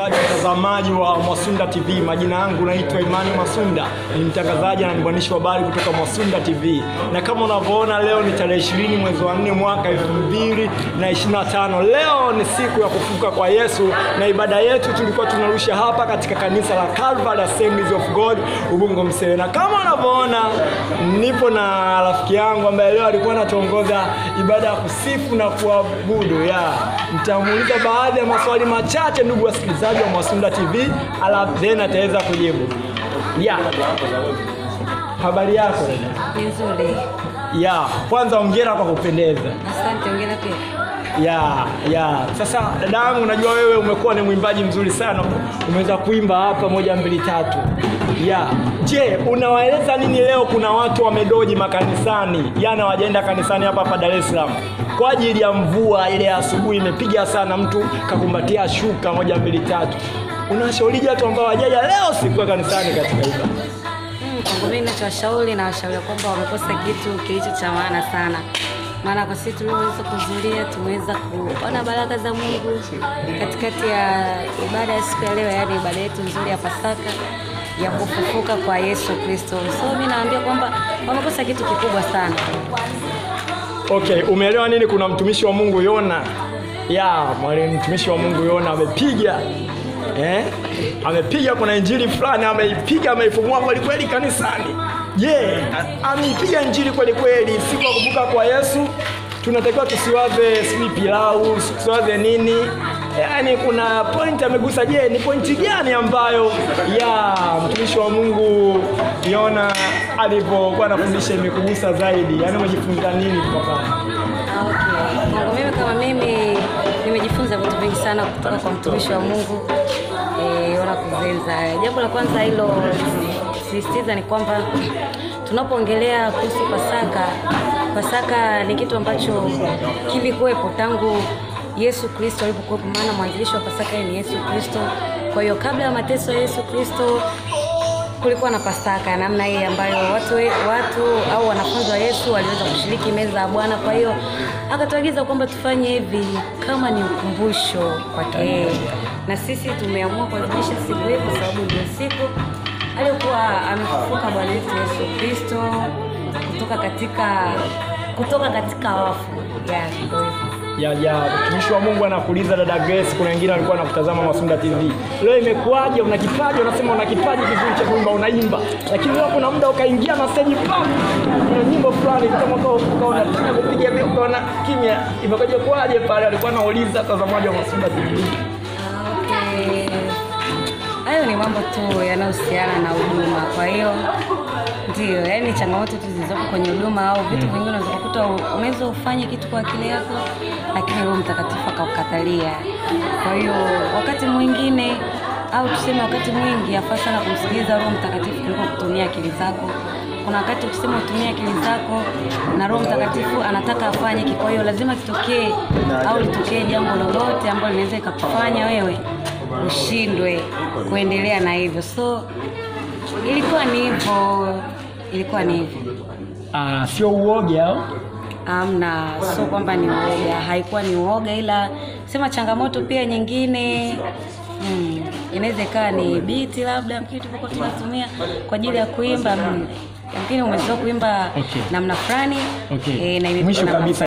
Mtazamaji wa Mwasunda TV, majina yangu naitwa Imani Mwasunda, ni mtangazaji na mwandishi wa habari kutoka Mwasunda TV. Na kama unavyoona leo ni tarehe 20 mwezi wa 4 mwaka 2025. Leo ni siku ya kufufuka kwa Yesu na ibada yetu tulikuwa tunarusha hapa katika kanisa la Calvary Assemblies of God Ubungo Msele. Na kama unavyoona nipo na rafiki yangu ambaye leo alikuwa anatuongoza ibada ya kusifu na kuabudu. Nitamuuliza baadhi ya maswali machache ndugu wasikilizaji wa Mwasunda TV, alafu then ataweza kujibu. Habari yako? Nzuri. Kwanza hongera kwa kupendeza. Asante, hongera pia. Sasa dadangu, unajua wewe umekuwa ni mwimbaji mzuri sana. Umeweza kuimba hapa 1 2 3. Je, unawaeleza nini leo? Kuna watu wamedoji makanisani, hawajaenda kanisani hapa Dar es Salaam kwa ajili ya mvua ile asubuhi imepiga sana, mtu kakumbatia shuka 1 2 3. Unashauri watu ambao hawajaja leo siku ya kanisani katika ibada? Kwangu mimi ninachowashauri na washauri kwamba wamekosa kitu kilicho cha maana sana. Maana kwa sisi tulioweza kuhudhuria tumeweza kuona baraka za Mungu katikati ya ibada ya siku ya leo, yaani ibada yetu nzuri ya Pasaka ya kufufuka kwa Yesu Kristo. So mimi naambia kwamba wamekosa kitu kikubwa sana. Okay, umeelewa nini? Kuna mtumishi wa Mungu Yona. Mtumishi wa Mungu Yona amepiga amepiga kuna injili fulani ameipiga, ameifumua kweli kweli kanisani. Ameipiga injili kweli kweli. Siku ya kufufuka kwa Yesu tunatakiwa tusiwaze sisi pilau, tusiwaze nini. Yaani kuna point amegusa. Ni point gani ambayo mtumishi wa Mungu Yona alipokuwa anafundisha imekugusa zaidi? Yaani umejifunza nini kutoka hapo? Mimi kama mimi nimejifunza vitu vingi sana kutoka kwa mtumishi wa Mungu Yona Kuzenza. Jambo la kwanza hilo sisitiza ni kwamba tunapoongelea kuhusu Pasaka ni kitu ambacho kilikuwepo tangu Yesu Kristo alipokuwa, maana mwanzilishi wa Pasaka ni Yesu Kristo. Kwa hiyo kabla ya mateso ya Yesu Kristo kulikuwa na Pasaka namna hii ambayo watu au wanafunzi wa Yesu waliweza kushiriki meza ya Bwana. Kwa hiyo akatuagiza kwamba tufanye hivi kama ni ukumbusho kwake. Na sisi tumeamua kuadhimisha siku hii kwa sababu ndio siku aliyokuwa amefufuka Bwana wetu Yesu Kristo kutoka katika wafu. Mtumishi wa Mungu anakuuliza dada Grace, kuna wengine walikuwa wanakutazama Mwasunda TV. Leo imekuaje? Una kipaji, unasema una kipaji kizuri cha kuimba, unaimba. Lakini leo kuna muda ukaingia na stage kuna nyimbo fulani kama ukaona kupiga mimi ukaona kimya. Imekaje kwaje pale? Alikuwa anauliza watazamaji wa Mwasunda TV. Hayo ni mambo tu yanayohusiana na huduma. Kwa hiyo ndio, yaani changamoto tu zilizopo kwenye huduma au vitu vingine unaweza kukuta unaweza ufanye kitu kwa akili yako lakini Roho Mtakatifu akakukatalia. Kwa hiyo wakati mwingine au tuseme wakati mwingi afaa sana kumsikiliza Roho Mtakatifu kuliko kutumia akili zako. Kuna wakati ukisema utumie akili zako na Roho Mtakatifu anataka afanye kitu, kwa hiyo lazima kitokee au litokee jambo lolote ambalo linaweza ikakufanya wewe ushindwe kuendelea na hivyo. So ilikuwa ni hivyo. Sio uoga au? Sio kwamba ni uoga, haikuwa ni uoga, ila sema changamoto pia nyingine inaweza ikawa ni beat, labda kitu poko tunatumia kwa ajili ya kuimba. Lakini umezoea kuimba namna fulani na mwisho kabisa